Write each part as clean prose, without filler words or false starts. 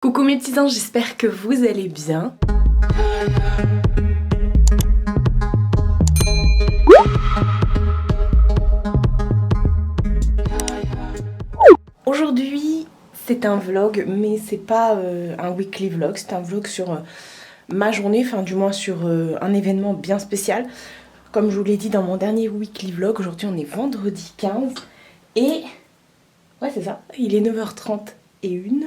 Coucou mes petits anges, j'espère que vous allez bien. Aujourd'hui, c'est un vlog, mais c'est pas un weekly vlog, c'est un vlog sur ma journée, enfin du moins sur un événement bien spécial. Comme je vous l'ai dit dans mon dernier weekly vlog, aujourd'hui on est vendredi 15 et... ouais c'est ça, il est 9h31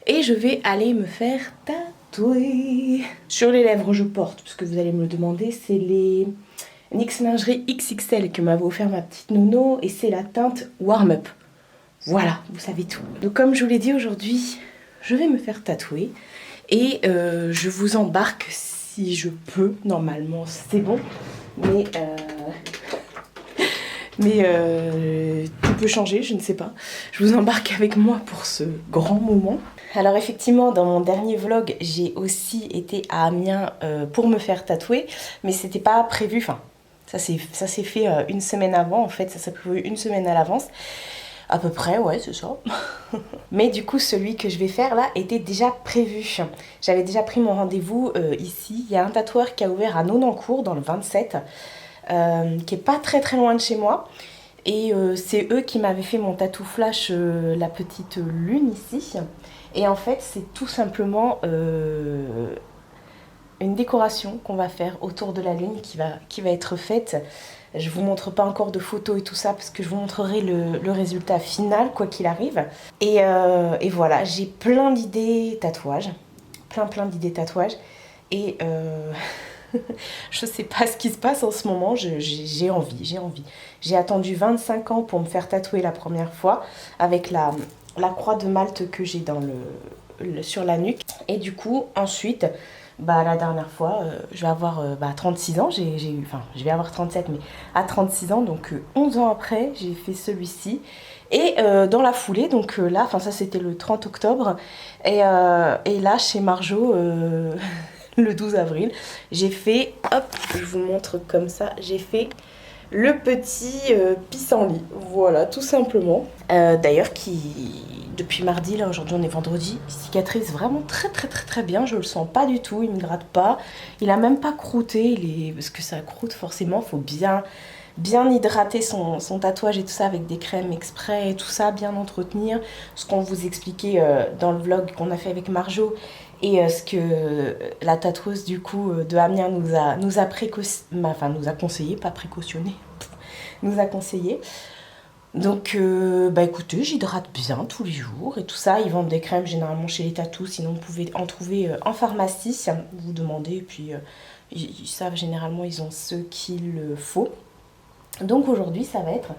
et je vais aller me faire tatouer. Sur les lèvres je porte, parce que vous allez me le demander, c'est les NYX Lingerie XXL que m'avait offert ma petite Nono et c'est la teinte Warm Up. Voilà, vous savez tout. Donc comme je vous l'ai dit aujourd'hui, je vais me faire tatouer et je vous embarque si je peux. Normalement c'est bon, mais tout peut changer, je ne sais pas. Je vous embarque avec moi pour ce grand moment. Alors effectivement, dans mon dernier vlog, j'ai aussi été à Amiens pour me faire tatouer, mais c'était pas prévu, enfin, ça s'est fait une semaine avant, en fait, ça s'est prévu une semaine à l'avance. À peu près, ouais, c'est ça. Mais du coup, celui que je vais faire là était déjà prévu. J'avais déjà pris mon rendez-vous ici. Il y a un tatoueur qui a ouvert à Nonancourt, dans le 27, qui est pas très loin de chez moi. Et c'est eux qui m'avaient fait mon tatou flash, la petite lune ici. Et en fait, c'est tout simplement une décoration qu'on va faire autour de la lune qui va être faite. Je vous montre pas encore de photos et tout ça parce que je vous montrerai le résultat final quoi qu'il arrive. Et voilà, j'ai plein d'idées tatouages. Plein d'idées tatouages. Et je sais pas ce qui se passe en ce moment, j'ai envie. J'ai attendu 25 ans pour me faire tatouer la première fois avec la croix de Malte que j'ai sur la nuque. Et du coup, ensuite, la dernière fois, je vais avoir 36 ans, je vais avoir 37, mais à 36 ans, donc 11 ans après, j'ai fait celui-ci. Et dans la foulée, donc là, ça c'était le 30 octobre, et là, chez Marjo, le 12 avril, j'ai fait, hop, je vous montre comme ça, j'ai fait le petit pissenlit, voilà, tout simplement. D'ailleurs, depuis mardi, là, aujourd'hui on est vendredi, il cicatrise vraiment très bien, je le sens pas du tout, il me gratte pas, il a même pas croûté, parce que ça croûte forcément, faut bien hydrater son tatouage et tout ça avec des crèmes exprès et tout ça, bien entretenir, ce qu'on vous expliquait dans le vlog qu'on a fait avec Marjo et ce que la tatoueuse du coup de Amiens nous a conseillé, pas précautionné, nous a conseillé. Donc écoutez, j'hydrate bien tous les jours et tout ça. Ils vendent des crèmes généralement chez les tatous, sinon vous pouvez en trouver en pharmacie, vous demandez, et puis ils savent généralement, ils ont ce qu'il faut. Donc aujourd'hui ça va être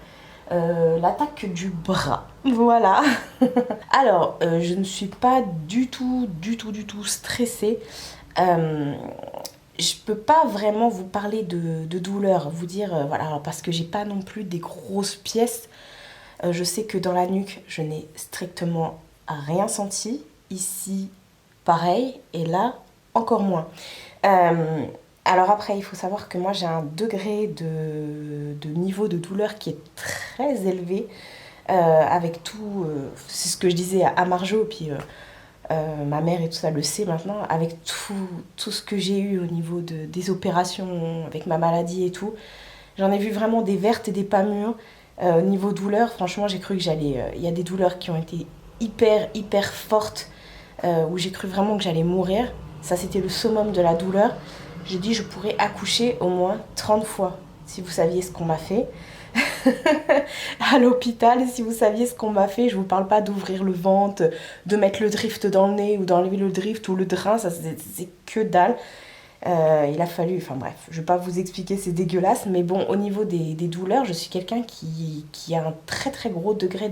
l'attaque du bras, voilà. Alors je ne suis pas du tout stressée. Je peux pas vraiment vous parler de douleur, vous dire voilà, parce que j'ai pas non plus des grosses pièces. Je sais que dans la nuque je n'ai strictement rien senti, ici pareil, et là encore moins. Alors après, il faut savoir que moi j'ai un degré de niveau de douleur qui est très élevé, avec tout, c'est ce que je disais à Marjo, puis ma mère et tout ça le sait maintenant, avec tout ce que j'ai eu au niveau des opérations, avec ma maladie et tout. J'en ai vu vraiment des vertes et des pas mûres. Au niveau douleur, franchement, j'ai cru que j'allais... Il y a des douleurs qui ont été hyper fortes, où j'ai cru vraiment que j'allais mourir. Ça, c'était le summum de la douleur. J'ai dit je pourrais accoucher au moins 30 fois, si vous saviez ce qu'on m'a fait. À l'hôpital, si vous saviez ce qu'on m'a fait, je vous parle pas d'ouvrir le ventre, de mettre le drift dans le nez ou d'enlever le drift ou le drain, ça c'est que dalle. Il a fallu, enfin bref, je vais pas vous expliquer, c'est dégueulasse, mais bon, au niveau des douleurs, je suis quelqu'un qui a un très gros degré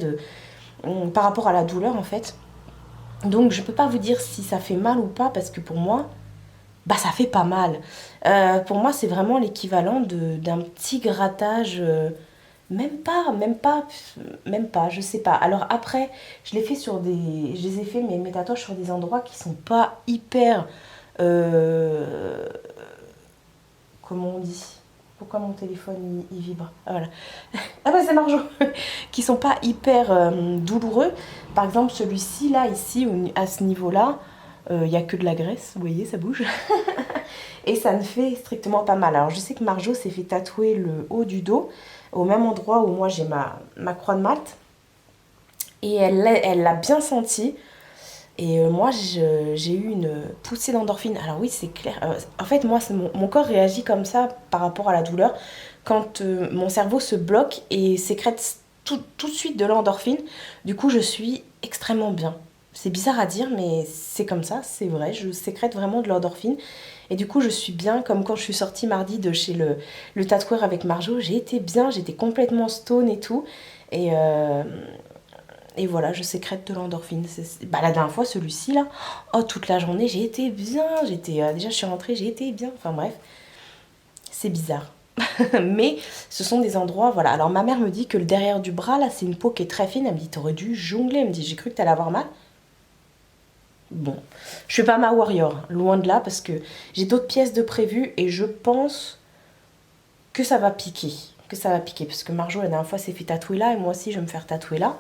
par rapport à la douleur en fait. Donc je peux pas vous dire si ça fait mal ou pas, parce que pour moi, ça fait pas mal. Pour moi, c'est vraiment l'équivalent d'un petit grattage, même pas, je sais pas. Alors après, je les ai fait mes tatouages sur des endroits qui sont pas hyper, comment on dit, Pourquoi mon téléphone il vibre? Ah, voilà. Ah bah c'est Marjo. Qui sont pas hyper douloureux. Par exemple celui-ci là, ici, à ce niveau-là, il n'y a que de la graisse, vous voyez, ça bouge. Et ça ne fait strictement pas mal. Alors je sais que Marjo s'est fait tatouer le haut du dos, au même endroit où moi j'ai ma croix de Malte. Et elle l'a bien senti. Et moi, j'ai eu une poussée d'endorphine. Alors oui, c'est clair. En fait, moi, mon corps réagit comme ça par rapport à la douleur. Quand mon cerveau se bloque et sécrète tout de suite de l'endorphine, du coup, je suis extrêmement bien. C'est bizarre à dire, mais c'est comme ça, c'est vrai. Je sécrète vraiment de l'endorphine. Et du coup, je suis bien, comme quand je suis sortie mardi de chez le tatoueur avec Marjo. J'ai été bien, j'étais complètement stone et tout. Et... Et voilà, je sécrète de l'endorphine. Bah, la dernière fois, celui-ci, là, oh, toute la journée, j'ai été bien. Déjà, je suis rentrée, j'ai été bien. Enfin bref, c'est bizarre. Mais ce sont des endroits, voilà. Alors ma mère me dit que le derrière du bras, là, c'est une peau qui est très fine. Elle me dit, t'aurais dû jongler. Elle me dit, j'ai cru que t'allais avoir mal. Bon, je suis pas ma warrior, loin de là, parce que j'ai d'autres pièces de prévues et je pense que ça va piquer. Que ça va piquer, parce que Marjo, la dernière fois, s'est fait tatouer là, et moi aussi, je vais me faire tatouer là.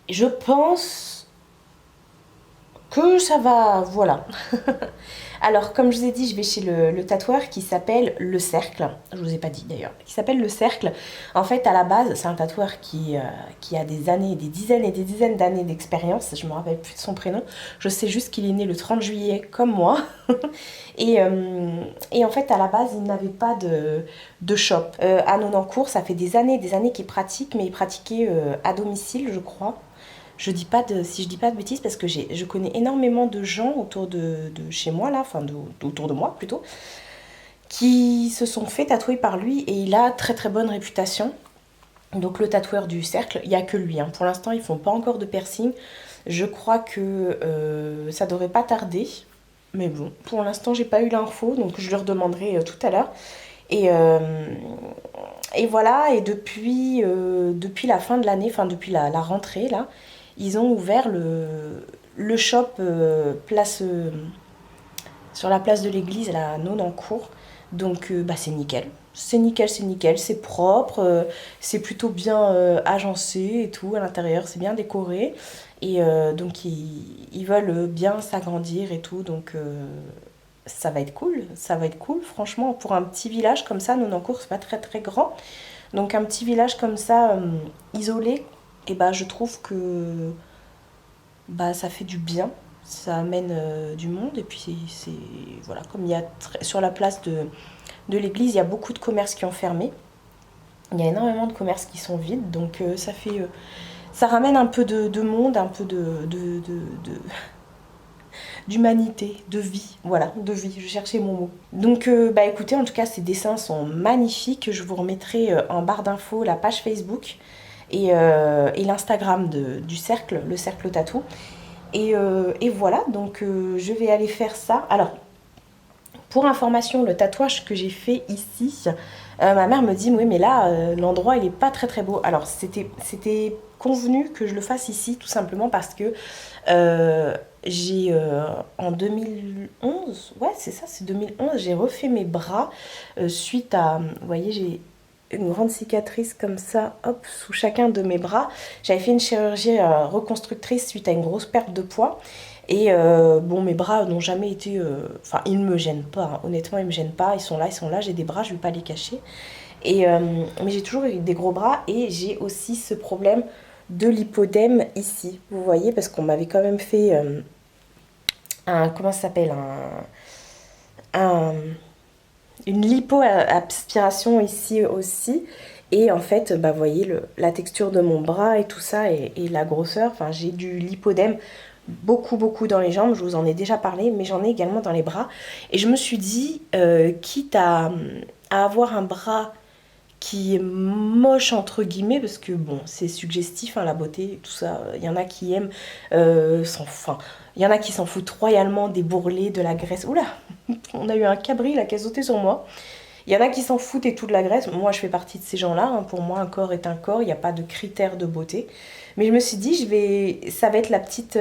Je pense que ça va, voilà. Alors, comme je vous ai dit, je vais chez le tatoueur qui s'appelle Le Cercle. Je vous ai pas dit d'ailleurs. Qui s'appelle Le Cercle. En fait, à la base, c'est un tatoueur qui a des années, des dizaines et des dizaines d'années d'expérience. Je me rappelle plus de son prénom. Je sais juste qu'il est né le 30 juillet, comme moi. Et en fait, à la base, il n'avait pas de shop. À Nonancourt, ça fait des années qu'il pratique, mais il pratiquait à domicile, je crois. Si je dis pas de bêtises, parce que je connais énormément de gens autour de chez moi, là, enfin autour de moi plutôt, qui se sont fait tatouer par lui et il a très très bonne réputation. Donc le tatoueur du cercle, il n'y a que lui. Hein. Pour l'instant, ils font pas encore de piercing. Je crois que ça devrait pas tarder. Mais bon, pour l'instant, j'ai pas eu l'info, donc je leur demanderai tout à l'heure. Et voilà, et depuis la fin de l'année, enfin depuis la rentrée, là, ils ont ouvert le shop sur la place de l'église, à Nonancourt. Donc bah, c'est nickel. C'est nickel, c'est propre, c'est plutôt bien agencé et tout à l'intérieur, c'est bien décoré. Et donc ils veulent bien s'agrandir et tout, donc ça va être cool, franchement, pour un petit village comme ça. Nonancourt, c'est pas très très grand, donc un petit village comme ça, isolé, et bah je trouve que bah ça fait du bien, ça amène du monde. Et puis c'est voilà, comme il y a sur la place de l'église, il y a beaucoup de commerces qui ont fermé, il y a énormément de commerces qui sont vides, donc ça ramène un peu de monde, un peu d'humanité, de vie, voilà, de vie, je cherchais mon mot. Donc bah écoutez, en tout cas ces dessins sont magnifiques, je vous remettrai en barre d'infos la page Facebook et l'Instagram du cercle, le cercle tatou. Et voilà, donc je vais aller faire ça. Alors, pour information, le tatouage que j'ai fait ici, ma mère me dit, oui mais là, l'endroit il est pas très très beau. Alors c'était convenu que je le fasse ici, tout simplement parce que j'ai en 2011, ouais c'est ça, c'est 2011, j'ai refait mes bras suite à, vous voyez, j'ai une grande cicatrice comme ça, hop, sous chacun de mes bras. J'avais fait une chirurgie reconstructrice suite à une grosse perte de poids. Et bon, mes bras n'ont jamais été... Enfin, ils ne me gênent pas, hein. Honnêtement, ils ne me gênent pas. Ils sont là, j'ai des bras, je ne vais pas les cacher. Et, mais j'ai toujours eu des gros bras et j'ai aussi ce problème de l'hypodème ici. Vous voyez, parce qu'on m'avait quand même fait comment ça s'appelle, une lipo-aspiration ici aussi. Et en fait, bah, vous voyez la texture de mon bras et tout ça, et la grosseur. Enfin, j'ai du lipodème beaucoup dans les jambes, je vous en ai déjà parlé, mais j'en ai également dans les bras. Et je me suis dit, quitte à avoir un bras qui est moche entre guillemets, parce que bon, c'est suggestif, hein, la beauté, tout ça, il y en a qui aiment, enfin, il y en a qui s'en foutent royalement des bourrelets, de la graisse. Oula, on a eu un cabri là qui a sauté sur moi. Il y en a qui s'en foutent et tout de la graisse. Moi, je fais partie de ces gens-là. Hein. Pour moi, un corps est un corps. Il n'y a pas de critères de beauté. Mais je me suis dit, ça va être la petite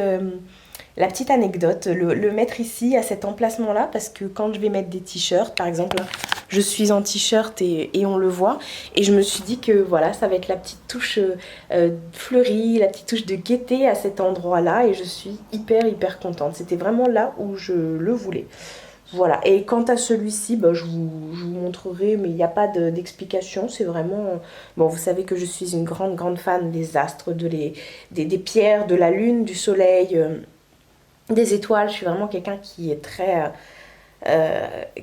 la petite anecdote, le mettre ici à cet emplacement-là, parce que quand je vais mettre des t-shirts, par exemple, là, je suis en t-shirt et on le voit, et je me suis dit que voilà, ça va être la petite touche fleurie, la petite touche de gaieté à cet endroit-là, et je suis hyper contente. C'était vraiment là où je le voulais. Voilà, et quant à celui-ci, bah, je vous montrerai, mais il n'y a pas d'explication, c'est vraiment... Bon, vous savez que je suis une grande fan des astres, des pierres, de la lune, du soleil, des étoiles. Je suis vraiment quelqu'un qui est très...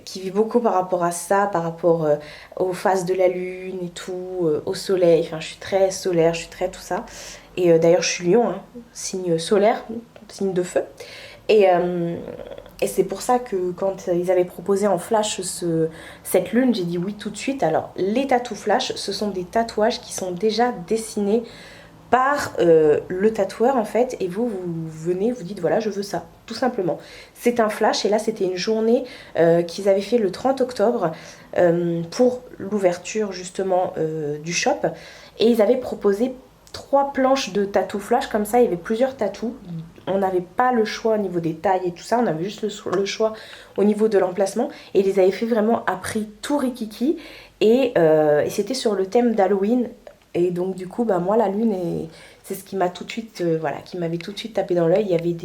qui vit beaucoup par rapport à ça, par rapport aux phases de la lune et tout, au soleil. Enfin, je suis très solaire, je suis très tout ça. Et d'ailleurs, je suis lion, hein, signe solaire, signe de feu. Et c'est pour ça que quand ils avaient proposé en flash cette lune, j'ai dit oui tout de suite. Alors, les tatous flash, ce sont des tatouages qui sont déjà dessinés par le tatoueur en fait. Et vous venez, vous dites voilà, je veux ça, tout simplement. C'est un flash et là, c'était une journée qu'ils avaient fait le 30 octobre pour l'ouverture justement du shop. Et ils avaient proposé 3 planches de tatou flash, comme ça il y avait plusieurs tatous. On n'avait pas le choix au niveau des tailles et tout ça, on avait juste le choix au niveau de l'emplacement. Et ils les avaient fait vraiment à prix tout rikiki. Et c'était sur le thème d'Halloween. Et donc du coup, bah, moi la lune, c'est ce qui m'a tout de suite, voilà, qui m'avait tout de suite tapé dans l'œil. Il y avait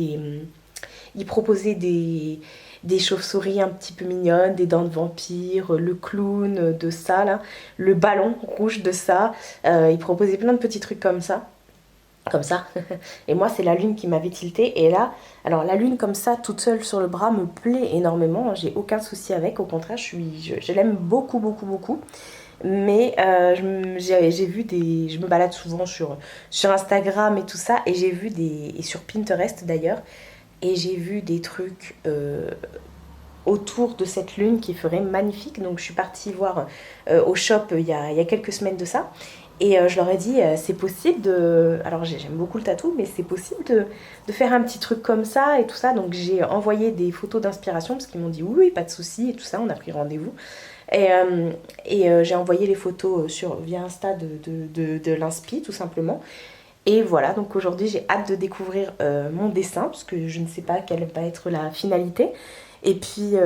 ils proposaient des chauves-souris un petit peu mignonnes, des dents de vampire, le clown de ça là, le ballon rouge de ça. Ils proposaient plein de petits trucs comme ça. Et moi c'est la lune qui m'avait tilté. Et là, alors la lune comme ça toute seule sur le bras me plaît énormément, j'ai aucun souci avec, au contraire je l'aime beaucoup. Mais j'ai vu je me balade souvent sur Instagram et tout ça, et j'ai vu et sur Pinterest d'ailleurs, et j'ai vu des trucs autour de cette lune qui ferait magnifique. Donc je suis partie voir au shop il y a quelques semaines de ça. Et je leur ai dit, c'est possible de... Alors j'aime beaucoup le tatou, mais c'est possible de faire un petit truc comme ça et tout ça. Donc j'ai envoyé des photos d'inspiration parce qu'ils m'ont dit oui, pas de souci et tout ça. On a pris rendez-vous. Et j'ai envoyé les photos via Insta de l'inspi tout simplement. Et voilà, donc aujourd'hui j'ai hâte de découvrir mon dessin parce que je ne sais pas quelle va être la finalité. Et puis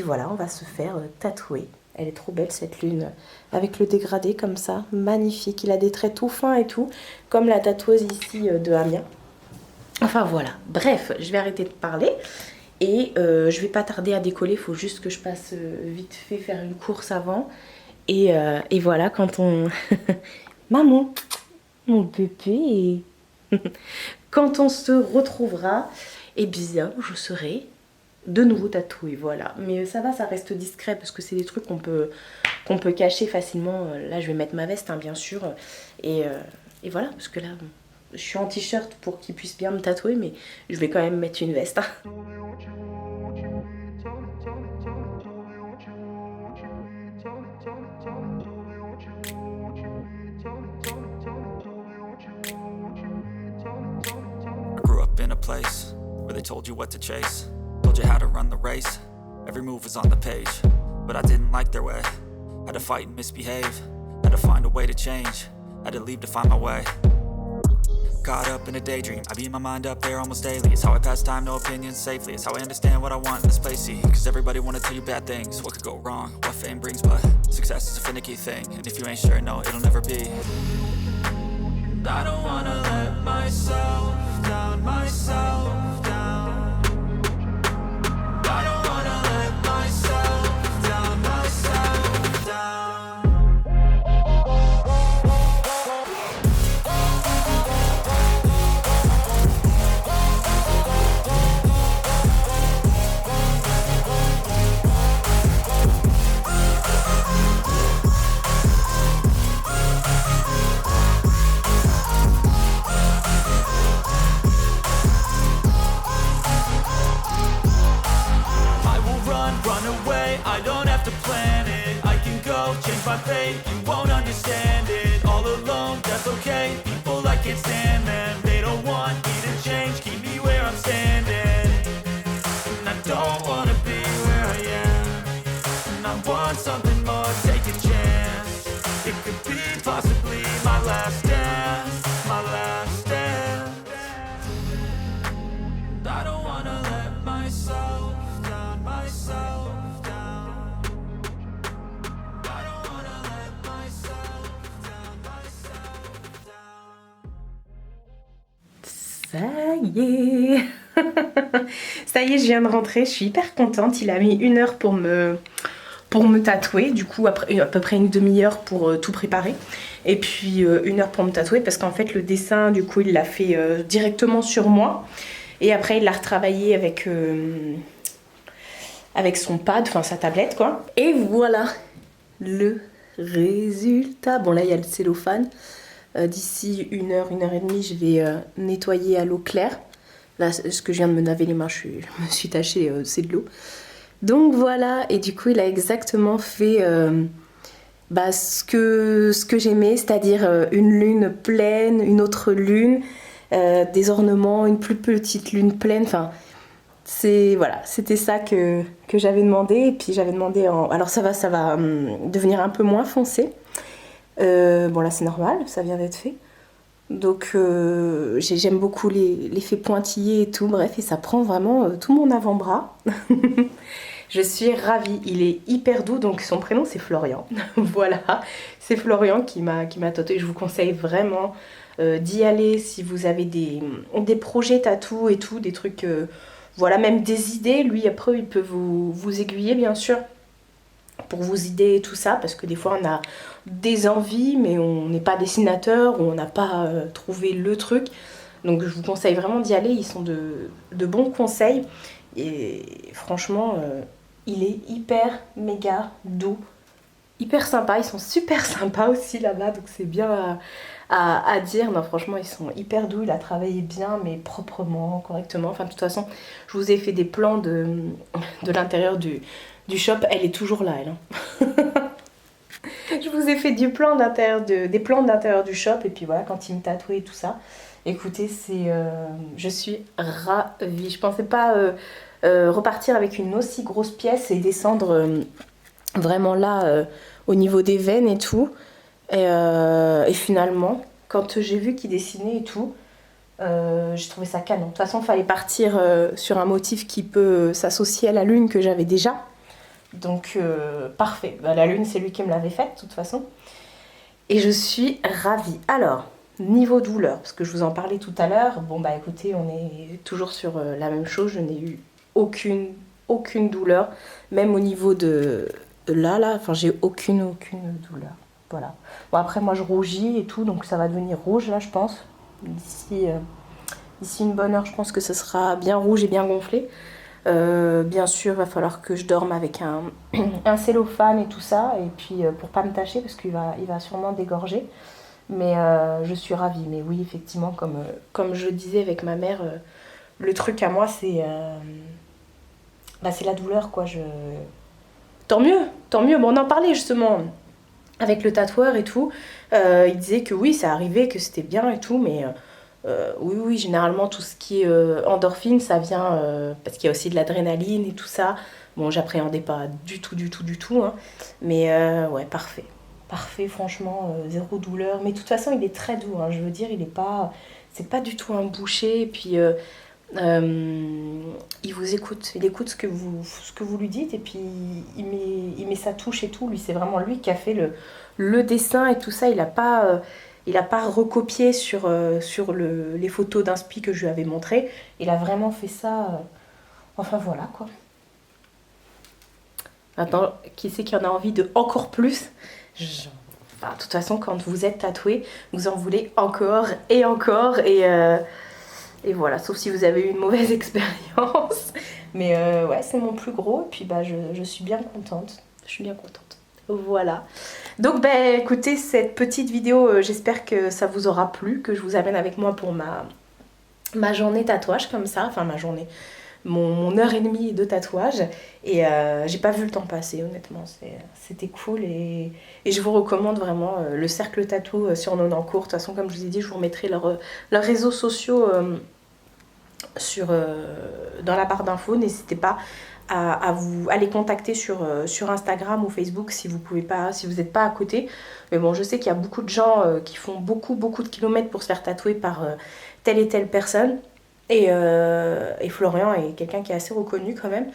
voilà, on va se faire tatouer. Elle est trop belle cette lune, avec le dégradé comme ça, magnifique. Il a des traits tout fins et tout, comme la tatoueuse ici de Amiens. Enfin voilà, bref, je vais arrêter de parler. Et je vais pas tarder à décoller, il faut juste que je passe vite fait faire une course avant. Et voilà, quand on... Maman, mon bébé. Quand on se retrouvera, eh bien, je serai de nouveau tatouée, voilà. Mais ça va, ça reste discret parce que c'est des trucs qu'on peut cacher facilement. Là, je vais mettre ma veste, hein, bien sûr. Et voilà, parce que là, je suis en t-shirt pour qu'ils puissent bien me tatouer, mais je vais quand même mettre une veste. Hein. In a place where they told you what to chase, told you how to run the race, every move was on the page, but I didn't like their way, had to fight and misbehave, had to find a way to change, had to leave to find my way. Caught up in a daydream, I beat my mind up there almost daily. It's how I pass time, no opinions safely. It's how I understand what I want in this place, see. Cause everybody wanna tell you bad things, what could go wrong, what fame brings. But success is a finicky thing, and if you ain't sure, no, it'll never be. I don't wanna let myself down, myself down. I don't wanna let myself down, myself down. I don't have to plan it, I can go change my fate. You won't understand it, all alone, that's okay. People I can't stand them, they don't want me to change. Keep me where I'm standing, and I don't wanna be where I am. And I want something more, take a chance. It could be possibly my last dance, my last dance. I don't want y est. Ça y est, je viens de rentrer, je suis hyper contente. Il a mis 1 heure pour me tatouer, du coup après, à peu près une demi-heure pour tout préparer. Et puis 1 heure pour me tatouer parce qu'en fait le dessin, du coup, il l'a fait directement sur moi. Et après, il l'a retravaillé avec son pad, enfin sa tablette quoi. Et voilà le résultat. Bon là, il y a le cellophane. D'ici 1 heure, 1 heure et demie, je vais nettoyer à l'eau claire. Là, ce que je viens de me laver les mains, je me suis tachée, c'est de l'eau. Donc voilà, et du coup, il a exactement fait ce que j'aimais, c'est-à-dire une lune pleine, une autre lune, des ornements, une plus petite lune pleine, enfin... Voilà, c'était ça que j'avais demandé. Et puis j'avais demandé alors ça va devenir un peu moins foncé. Bon là c'est normal, ça vient d'être fait. Donc j'aime beaucoup l'effet pointillé et tout, bref, et ça prend vraiment tout mon avant-bras. Je suis ravie, il est hyper doux, donc son prénom c'est Florian. Voilà, c'est Florian qui m'a tatoué. Je vous conseille vraiment d'y aller si vous avez des projets tatou et tout, des trucs... voilà, même des idées, lui après il peut vous aiguiller bien sûr pour vos idées et tout ça, parce que des fois on a des envies mais on n'est pas dessinateur ou on n'a pas trouvé le truc. Donc je vous conseille vraiment d'y aller, ils sont de bons conseils et franchement il est hyper méga doux, hyper sympa, ils sont super sympas aussi là-bas, donc c'est bien à dire. Non franchement ils sont hyper doux, il a travaillé bien mais proprement, correctement, enfin de toute façon je vous ai fait des plans de l'intérieur du shop, elle est toujours là elle hein. Je vous ai fait des plans d'intérieur du shop et puis voilà quand il me tatouait et tout ça. Écoutez, je suis ravie, je pensais pas repartir avec une aussi grosse pièce et descendre vraiment là au niveau des veines et tout. Et finalement, quand j'ai vu qu'il dessinait et tout, j'ai trouvé ça canon. De toute façon, il fallait partir sur un motif qui peut s'associer à la lune que j'avais déjà. Donc, parfait. La lune, c'est lui qui me l'avait faite, de toute façon. Et je suis ravie. Alors, niveau douleur, parce que je vous en parlais tout à l'heure. Bon, bah écoutez, on est toujours sur la même chose. Je n'ai eu aucune douleur. Même au niveau de là, enfin, j'ai aucune douleur. Voilà. Bon après moi je rougis et tout, donc ça va devenir rouge là je pense. D'ici une bonne heure je pense que ce sera bien rouge et bien gonflé. Bien sûr il va falloir que je dorme avec un cellophane et tout ça. Et puis pour pas me tâcher parce qu'il va sûrement dégorger. Mais je suis ravie. Mais oui effectivement comme je disais avec ma mère, le truc à moi c'est la douleur quoi. Tant mieux. Bon on en parlait justement avec le tatoueur et tout, il disait que oui, ça arrivait, que c'était bien et tout, mais oui, généralement tout ce qui est endorphine, ça vient parce qu'il y a aussi de l'adrénaline et tout ça. Bon, j'appréhendais pas du tout, hein, mais ouais, parfait, franchement, zéro douleur. Mais de toute façon, il est très doux, hein, je veux dire, c'est pas du tout un boucher, et puis il vous écoute, il écoute ce que vous lui dites et puis il met sa touche et tout. Lui c'est vraiment lui qui a fait le dessin et tout ça. Il a pas recopié sur les photos d'inspi que je lui avais montré. Il a vraiment fait ça. Enfin voilà quoi. Maintenant, qui c'est qui en a envie de encore plus? Enfin, de toute façon, quand vous êtes tatoué, vous en voulez encore et encore et voilà, sauf si vous avez eu une mauvaise expérience. Mais ouais, c'est mon plus gros. Et puis bah, je suis bien contente. Voilà. Donc bah, écoutez, cette petite vidéo, j'espère que ça vous aura plu, que je vous amène avec moi pour ma journée tatouage comme ça. Enfin ma journée, mon heure et demie de tatouage. Et j'ai pas vu le temps passer honnêtement. C'était cool et je vous recommande vraiment le cercle tatou sur Nonancourt. De toute façon comme je vous ai dit, je vous remettrai leurs réseaux sociaux dans la barre d'infos. N'hésitez pas à les contacter sur Instagram ou Facebook si vous n'êtes pas à côté. Mais bon, je sais qu'il y a beaucoup de gens qui font beaucoup de kilomètres pour se faire tatouer par telle et telle personne. Et Florian est quelqu'un qui est assez reconnu quand même.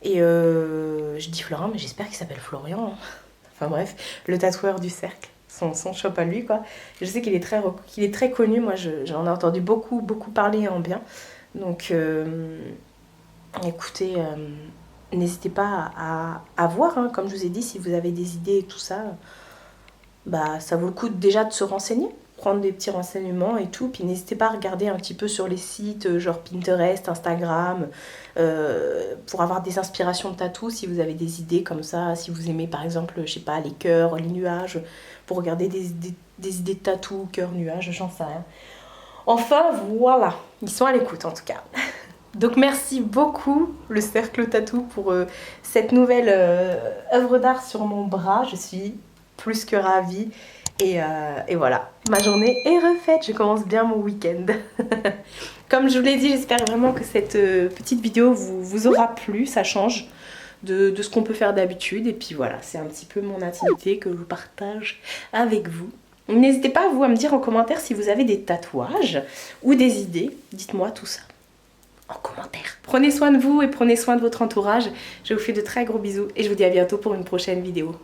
Et je dis Florian, mais j'espère qu'il s'appelle Florian. Enfin bref, le tatoueur du cercle. son shop à lui, quoi. Je sais qu'il est très connu, moi j'en ai entendu beaucoup parler en bien. Donc écoutez, n'hésitez pas à voir, hein, comme je vous ai dit, si vous avez des idées et tout ça, bah ça vaut le coup déjà de se renseigner, prendre des petits renseignements et tout, puis n'hésitez pas à regarder un petit peu sur les sites genre Pinterest, Instagram, pour avoir des inspirations de tatou, si vous avez des idées comme ça, si vous aimez par exemple, je sais pas, les cœurs, les nuages, pour regarder des idées de tatou, cœurs, nuages, j'en sais rien. Enfin voilà, ils sont à l'écoute en tout cas. Donc merci beaucoup le Cercle Tatou pour cette nouvelle œuvre d'art sur mon bras, je suis plus que ravie. Et voilà, ma journée est refaite, je commence bien mon week-end. Comme je vous l'ai dit, j'espère vraiment que cette petite vidéo vous aura plu, ça change de ce qu'on peut faire d'habitude. Et puis voilà, c'est un petit peu mon intimité que je partage avec vous. N'hésitez pas à me dire en commentaire si vous avez des tatouages ou des idées, dites-moi tout ça en commentaire. Prenez soin de vous et prenez soin de votre entourage. Je vous fais de très gros bisous et je vous dis à bientôt pour une prochaine vidéo.